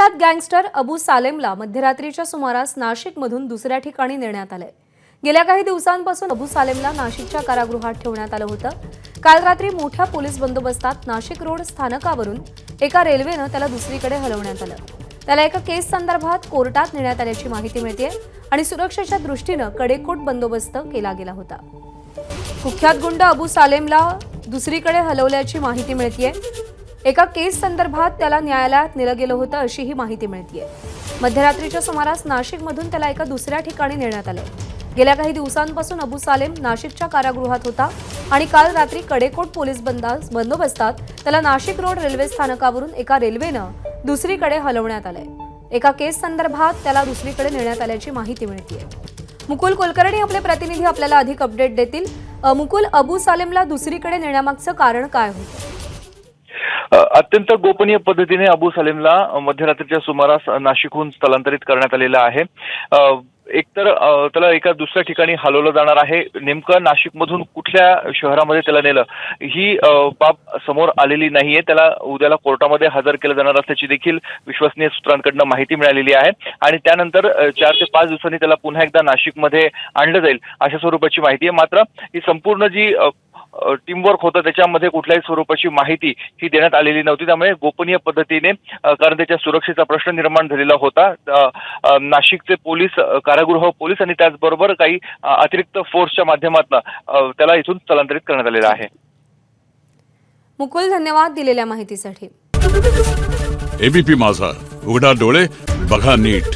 कुख्यात गँगस्टर अबू सालेमला मध्यरात्रीच्या सुमारास नाशिकमधून दुसऱ्या ठिकाणी नेण्यात आले। गेल्या काही दिवसांपासून अबू सालेमला नाशिकच्या कारागृहात ठेवण्यात आलं होतं। काल रात्री मोठ्या पोलीस बंदोबस्तात नाशिक रोड स्थानकावरून एका रेल्वेनं त्याला दुसरीकडे हलवण्यात आलं। त्याला एका केस संदर्भात कोर्टात नेण्यात आल्याची माहिती मिळते आणि सुरक्षेच्या दृष्टीनं कडेकोट बंदोबस्त केला गेला होता। कुख्यात गुंड अबू सालेमला दुसरीकडे हलवल्याची माहिती मिळते। एका केस संदर्भात त्याला न्यायालयात नेलं गेलं होतं अशी ही माहिती मिळते। मध्यरात्रीच्या सुमारास नाशिकमधून त्याला एका दुसऱ्या ठिकाणी नेण्यात आले। गेल्या काही दिवसांपासून अबू सालेम नाशिकच्या कारागृहात होता आणि काल रात्री कडेकोट पोलीस बंदोबस्तात त्याला नाशिक रोड रेल्वे स्थानकावरून एका रेल्वेनं दुसरीकडे हलवण्यात आले। एका केस संदर्भात त्याला दुसरीकडे नेण्यात आल्याची माहिती मिळते। मुकुल कुलकर्णी आपले प्रतिनिधी आपल्याला अधिक अपडेट देतील। मुकुल, अबू सालेमला दुसरीकडे नेण्यामागचं कारण काय होतं? अत्यंत गोपनीय पद्धतीने अबू सालेमला मध्यरात्रीच्या सुमारास नाशिकहून स्थलांतरित करण्यात आलेलं आहे। एकतर त्याला एका दुसऱ्या ठिकाणी हलवलं जाणार आहे। नेमकं नाशिकमधून कुठल्या शहरामध्ये त्याला नेलं ही बाब समोर आलेली नाहीये। त्याला उद्याला कोर्टामध्ये हजर केलं जाणार असल्याची देखील विश्वसनीय सूत्रांकडून माहिती मिळालेली आहे आणि त्यानंतर 4 ते 5 दिवसांनी त्याला पुन्हा एकदा नाशिकमध्ये आणलं जाईल अशा स्वरूपाची माहिती आहे। मात्र ही संपूर्ण जी टीमवर्क होतं त्याच्यामध्ये कुठल्याही स्वरूपाची माहिती ही देण्यात आलेली नव्हती। त्यामुळे गोपनीय पद्धतीने कारण त्याच्या सुरक्षेचा प्रश्न निर्माण झालेला होता। नाशिकचे पोलीस, कारागृह पोलीस आणि त्याचबरोबर काही अतिरिक्त फोर्सच्या माध्यमातून त्याला इथून स्थलांतरित करण्यात आलेलं आहे। मुकुल, धन्यवाद दिलेल्या माहितीसाठी। एबीपी माझा, उघडा डोळे बघा नीट।